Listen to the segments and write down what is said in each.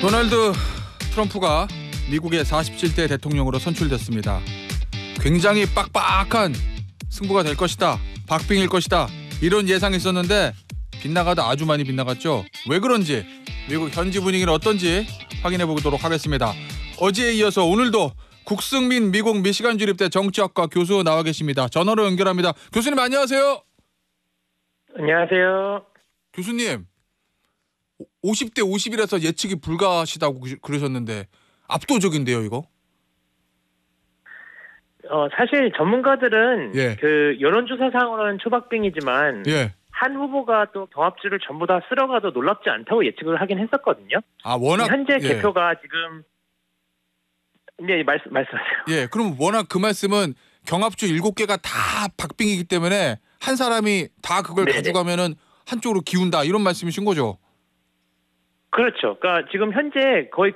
도널드 트럼프가 미국의 47대 대통령으로 선출됐습니다. 굉장히 빡빡한 승부가 될 것이다. 박빙일 것이다. 이런 예상이 있었는데 빗나가다 아주 많이 빗나갔죠. 왜 그런지 미국 현지 분위기는 어떤지 확인해 보도록 하겠습니다. 어제에 이어서 오늘도 국승민 미국 미시간 주립대 정치학과 교수 나와 계십니다. 전화로 연결합니다. 교수님 안녕하세요. 안녕하세요. 교수님 50대 50이라서 예측이 불가하시다고 그러셨는데 압도적인데요 이거? 사실 전문가들은 예. 그 여론조사상으로는 초박빙이지만 예. 한 후보가 또 경합주를 전부 다 쓸어가도 놀랍지 않다고 예측을 하긴 했었거든요. 아 워낙 현재 예. 개표가 지금 네 말씀하세요. 예, 그럼 워낙 그 말씀은 경합주 7개가 다 박빙이기 때문에 한 사람이 다 그걸 네네. 가져가면은 한쪽으로 기운다 이런 말씀이신 거죠? 그렇죠. 그러니까 지금 현재 거의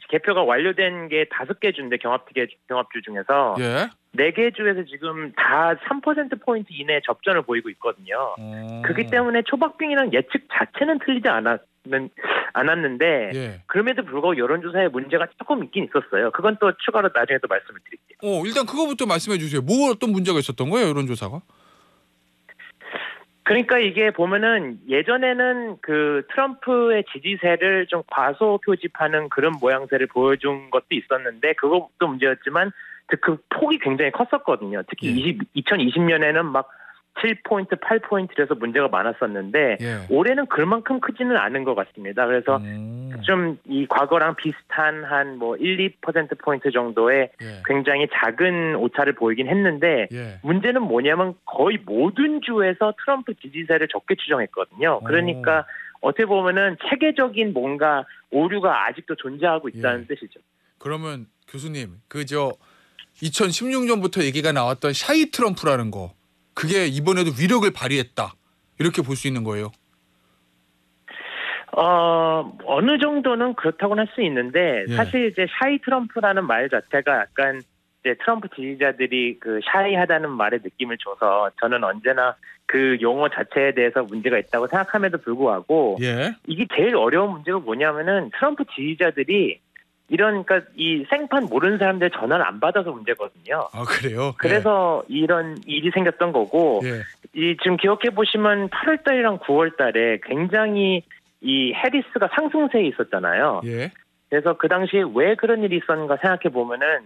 개표가 완료된 게 5개 주인데 경합주 중에서 예. 4개 주에서 지금 다 3%포인트 이내 접전을 보이고 있거든요. 그렇기 때문에 초박빙이라는 예측 자체는 틀리지 않았는데 예. 그럼에도 불구하고 여론조사에 문제가 조금 있긴 있었어요. 그건 또 추가로 나중에 또 말씀을 드릴게요. 일단 그거부터 말씀해 주세요. 뭐 어떤 문제가 있었던 거예요, 여론조사가? 그러니까 이게 보면은 예전에는 그 트럼프의 지지세를 좀 과소 표집하는 그런 모양새를 보여준 것도 있었는데 그것도 문제였지만 그 폭이 굉장히 컸었거든요. 특히 2020년에는 막 7포인트, 8포인트에서 문제가 많았었는데 예. 올해는 그만큼 크지는 않은 것 같습니다. 그래서 좀 이 과거랑 비슷한 한 뭐 1~2%포인트 정도의 예. 굉장히 작은 오차를 보이긴 했는데 예. 문제는 뭐냐면 거의 모든 주에서 트럼프 지지세를 적게 추정했거든요. 그러니까 어떻게 보면은 체계적인 뭔가 오류가 아직도 존재하고 있다는 뜻이죠. 그러면 교수님, 2016년부터 얘기가 나왔던 샤이 트럼프라는 거 그게 이번에도 위력을 발휘했다 이렇게 볼 수 있는 거예요? 어느 정도는 그렇다고는 할 수 있는데 예. 사실 이제 샤이 트럼프라는 말 자체가 약간 이제 트럼프 지지자들이 그 샤이하다는 말의 느낌을 줘서 저는 언제나 그 용어 자체에 대해서 문제가 있다고 생각함에도 불구하고 예. 이게 제일 어려운 문제가 뭐냐면은 트럼프 지지자들이 그러니까 이 생판 모르는 사람들 전화를 안 받아서 문제거든요. 아 그래요? 그래서 이런 일이 생겼던 거고 예. 이 지금 기억해 보시면 8월 달이랑 9월 달에 굉장히 이 해리스가 상승세에 있었잖아요. 예. 그래서 그 당시에 왜 그런 일이 있었는가 생각해 보면은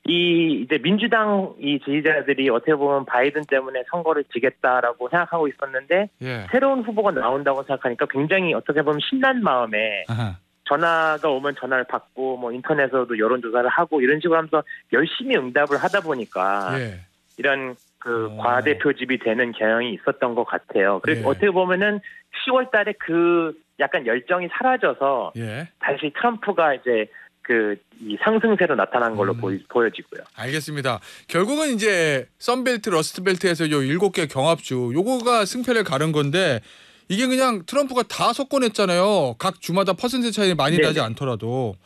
이제 민주당 이 지지자들이 어떻게 보면 바이든 때문에 선거를 지겠다라고 생각하고 있었는데 예. 새로운 후보가 나온다고 생각하니까 굉장히 어떻게 보면 신난 마음에 아하. 전화가 오면 전화를 받고 뭐 인터넷에서도 여론조사를 하고 이런 식으로 하면서 열심히 응답을 하다 보니까 예. 이런 그 과대 표집이 되는 경향이 있었던 것 같아요. 그래서 예. 어떻게 보면은 10월 달에 그 약간 열정이 사라져서 예. 다시 트럼프가 이제 그 이 상승세로 나타난 걸로 보여지고요. 알겠습니다. 결국은 이제 썬벨트, 러스트벨트에서 요 7개 경합주 요거가 승패를 가른 건데 이게 그냥 트럼프가 다 석권했잖아요. 각 주마다 퍼센트 차이 많이 나지 않더라도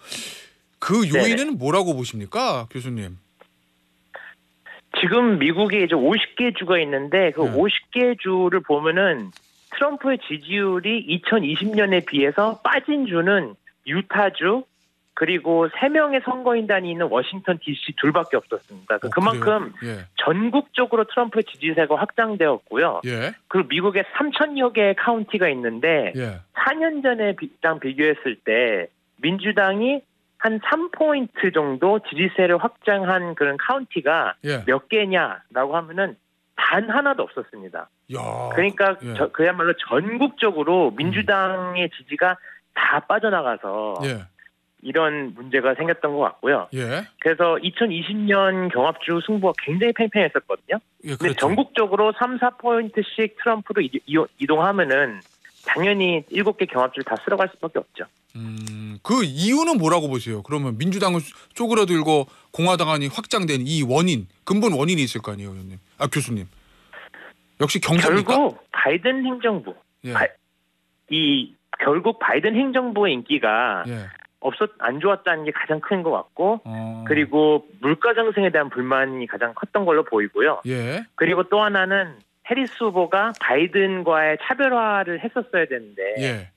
그 요인은 네네. 뭐라고 보십니까, 교수님? 지금 미국에 이제 50개 주가 있는데 그 50개 주를 보면은 트럼프의 지지율이 2020년에 비해서 빠진 주는 유타주 그리고 3명의 선거인단이 있는 워싱턴 DC 둘밖에 없었습니다. 그만큼 예. 전국적으로 트럼프의 지지세가 확장되었고요. 예. 그리고 미국에 3,000여 개의 카운티가 있는데 예. 4년 전에 비교했을 때 민주당이 한 3포인트 정도 지지세를 확장한 그런 카운티가 예. 몇 개냐라고 하면은 단 하나도 없었습니다. 야. 그러니까 예. 그야말로 전국적으로 민주당의 지지가 다 빠져나가서 예. 이런 문제가 생겼던 것 같고요. 예. 그래서 2020년 경합주 승부가 굉장히 팽팽했었거든요. 예, 근데 그렇죠. 전국적으로 3~4포인트씩 트럼프로 이동하면은 당연히 7개 경합주를 다 쓸어갈 수밖에 없죠. 그 이유는 뭐라고 보세요? 그러면 민주당을 쪼그라들고 공화당이 확장된 이 원인, 근본 원인이 있을 거 아니에요, 의원님? 아, 교수님. 역시 경제입니까? 결국 바이든 행정부, 예. 결국 바이든 행정부의 인기가 예. 안 좋았다는 게 가장 큰 것 같고, 그리고 물가 상승에 대한 불만이 가장 컸던 걸로 보이고요. 예. 그리고 또 하나는 해리스 후보가 바이든과의 차별화를 했었어야 되는데 예.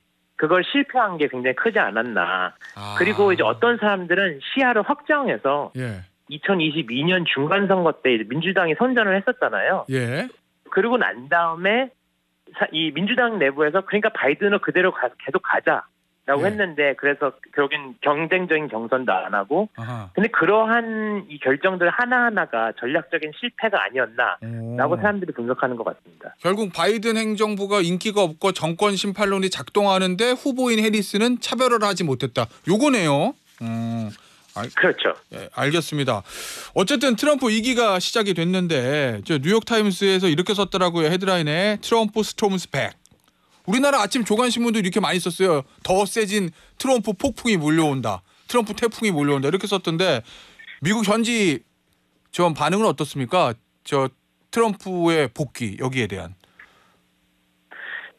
그걸 실패한 게 굉장히 크지 않았나. 아. 그리고 이제 어떤 사람들은 시야를 확장해서 예. 2022년 중간 선거 때 이제 민주당이 선전을 했었잖아요. 예. 그러고 난 다음에 이 민주당 내부에서 그러니까 바이든은 그대로 계속 가자라고 예. 했는데 그래서 결국엔 경쟁적인 경선도 안 하고 아하. 근데 그러한 이 결정들 하나하나가 전략적인 실패가 아니었나라고 오. 사람들이 분석하는 것 같습니다. 결국 바이든 행정부가 인기가 없고 정권 심판론이 작동하는데 후보인 해리스는 차별화를 하지 못했다. 요거네요. 그렇죠. 예, 알겠습니다. 어쨌든 트럼프 2기가 시작이 됐는데 저 뉴욕타임스에서 이렇게 썼더라고요. 헤드라인에 트럼프 스톰스 백. 우리나라 아침 조간신문도 이렇게 많이 썼어요. 더 세진 트럼프 폭풍이 몰려온다. 트럼프 태풍이 몰려온다. 이렇게 썼던데 미국 현지 좀 반응은 어떻습니까? 저 트럼프의 복귀 여기에 대한.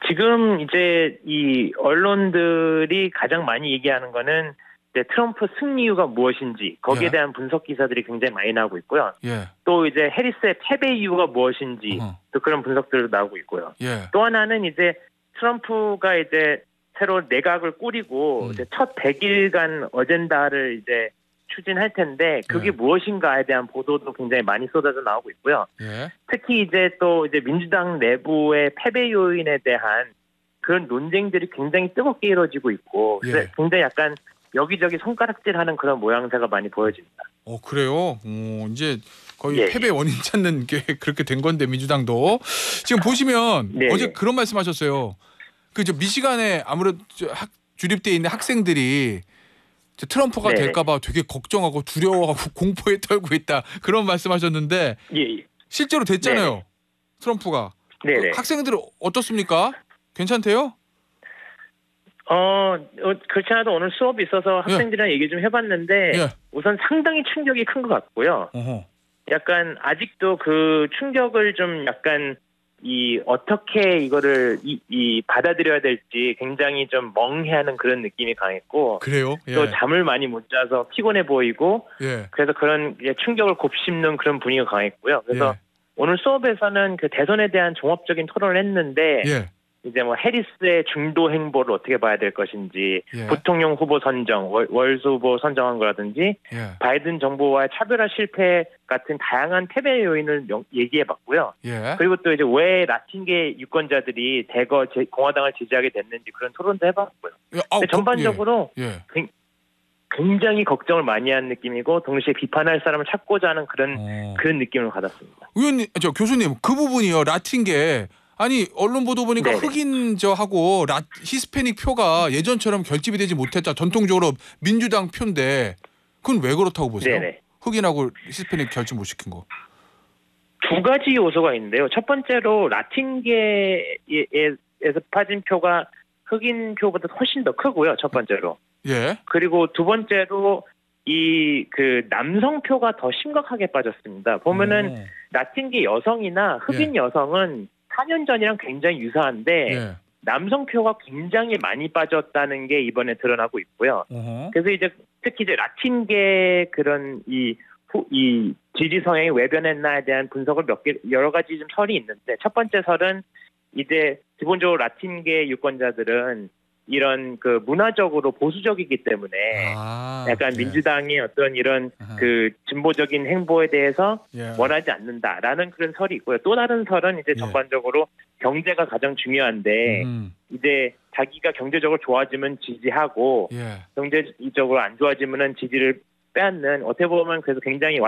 지금 이제 이 언론들이 가장 많이 얘기하는 거는 이제 트럼프 승리 이유가 무엇인지 거기에 예. 대한 분석 기사들이 굉장히 많이 나오고 있고요. 예. 또 이제 해리스의 패배 이유가 무엇인지 어허. 또 그런 분석들도 나오고 있고요. 예. 또 하나는 이제 트럼프가 이제 새로 내각을 꾸리고 이제 첫 100일간 어젠다를 이제 추진할 텐데 그게 예. 무엇인가에 대한 보도도 굉장히 많이 쏟아져 나오고 있고요. 예. 특히 이제 또 이제 민주당 내부의 패배 요인에 대한 그런 논쟁들이 굉장히 뜨겁게 이루어지고 있고 예. 그래서 굉장히 약간 여기저기 손가락질하는 그런 모양새가 많이 보여집니다. 그래요? 이제 거의 예. 패배 원인 찾는 게 그렇게 된 건데 민주당도 지금 보시면 네. 어제 그런 말씀하셨어요. 그 저 미시간에 아무래도 주립돼 있는 학생들이 저 트럼프가 네. 될까봐 되게 걱정하고 두려워하고 공포에 떨고 있다 그런 말씀하셨는데 예. 실제로 됐잖아요. 네네. 트럼프가. 네네. 그 학생들 어떻습니까? 괜찮대요? 그렇지 않아도 오늘 수업이 있어서 학생들이랑 얘기 좀 해봤는데 예. 우선 상당히 충격이 큰 것 같고요. 어허. 약간 아직도 그 충격을 좀 약간 어떻게 이거를 받아들여야 될지 굉장히 좀 멍해하는 그런 느낌이 강했고 그래요? 예. 또 잠을 많이 못 자서 피곤해 보이고 예. 그래서 그런 충격을 곱씹는 그런 분위기가 강했고요. 그래서 예. 오늘 수업에서는 그 대선에 대한 종합적인 토론을 했는데 예. 이제 뭐 해리스의 중도 행보를 어떻게 봐야 될 것인지 예. 부통령 후보 선정, 월수 후보 선정한 거라든지 예. 바이든 정부와의 차별화 실패 같은 다양한 패배 요인을 얘기해봤고요. 예. 그리고 또 이제 왜 라틴계 유권자들이 대거 공화당을 지지하게 됐는지 그런 토론도 해봤고요. 근데 전반적으로 예. 굉장히 걱정을 많이 한 느낌이고 동시에 비판할 사람을 찾고자 하는 그런 느낌을 받았습니다. 의원님, 교수님 그 부분이요. 라틴계 아니 언론 보도 보니까 네네. 흑인 저하고 히스패닉 표가 예전처럼 결집이 되지 못했다. 전통적으로 민주당 표인데 그건 왜 그렇다고 보세요? 네네. 흑인하고 히스패닉 결집 못 시킨 거. 두 가지 요소가 있는데요. 첫 번째로 라틴계에서 빠진 표가 흑인 표보다 훨씬 더 크고요. 첫 번째로. 예. 그리고 두 번째로 그 남성표가 더 심각하게 빠졌습니다. 보면은 라틴계 여성이나 흑인 여성은 4년 전이랑 굉장히 유사한데 예. 남성표가 굉장히 많이 빠졌다는 게 이번에 드러나고 있고요. 어허. 그래서 이제 특히 이제 라틴계 그런 이 지지 성향이 외변했나에 대한 분석을 여러 가지 좀 설이 있는데 첫 번째 설은 이제 기본적으로 라틴계 유권자들은 이런 그 문화적으로 보수적이기 때문에 약간 예. 민주당의 어떤 이런 아하. 그 진보적인 행보에 대해서 예. 원하지 않는다라는 그런 설이 있고요. 또 다른 설은 이제 예. 전반적으로 경제가 가장 중요한데 이제 자기가 경제적으로 좋아지면 지지하고 예. 경제적으로 안 좋아지면은 지지를 빼앗는 어떻게 보면 그래서 굉장히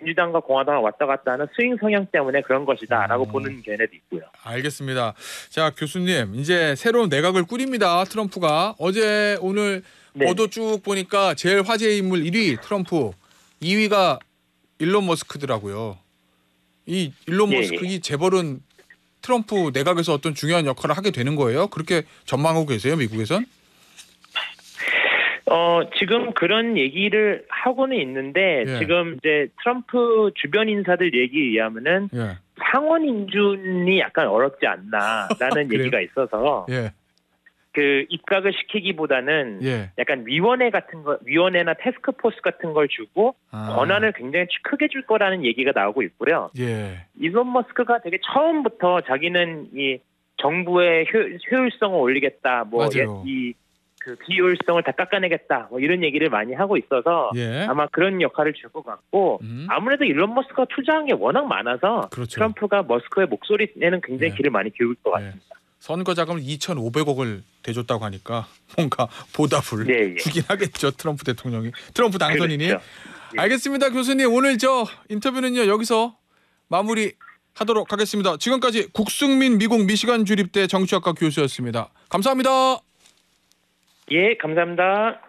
민주당과 공화당을 왔다 갔다 하는 스윙 성향 때문에 그런 것이다라고 보는 견해도 있고요. 알겠습니다. 자 교수님 이제 새로운 내각을 꾸립니다. 트럼프가 어제 오늘 네. 보도 쭉 보니까 제일 화제 인물 1위 트럼프 2위가 일론 머스크더라고요. 이 일론 예, 머스크 예. 이 재벌은 트럼프 내각에서 어떤 중요한 역할을 하게 되는 거예요? 그렇게 전망하고 계세요 미국에선? 지금 그런 얘기를 하고는 있는데 예. 지금 이제 트럼프 주변 인사들 얘기에 의하면은 예. 상원 인준이 약간 어렵지 않나라는 그래요? 얘기가 있어서 예. 그 입각을 시키기보다는 예. 약간 위원회나 태스크포스 같은 걸 주고 권한을 굉장히 크게 줄 거라는 얘기가 나오고 있고요. 예. 일론 머스크가 되게 처음부터 자기는 정부의 효율성을 올리겠다, 뭐 맞아요. 그 비효율성을 다 깎아내겠다, 뭐 이런 얘기를 많이 하고 있어서 예. 아마 그런 역할을 줄 것 같고 아무래도 일론 머스크가 투자한 게 워낙 많아서 그렇죠. 트럼프가 머스크의 목소리에는 굉장히 예. 귀를 많이 기울일 것 예. 같습니다. 선거 자금을 2,500억을 대줬다고 하니까 뭔가 보답을 네, 예. 주긴 하겠죠. 트럼프 대통령이. 트럼프 당선인이. 그렇죠. 예. 알겠습니다. 교수님 오늘 저 인터뷰는요 여기서 마무리하도록 하겠습니다. 지금까지 국승민 미국 미시간 주립대 정치학과 교수였습니다. 감사합니다. 예, 감사합니다.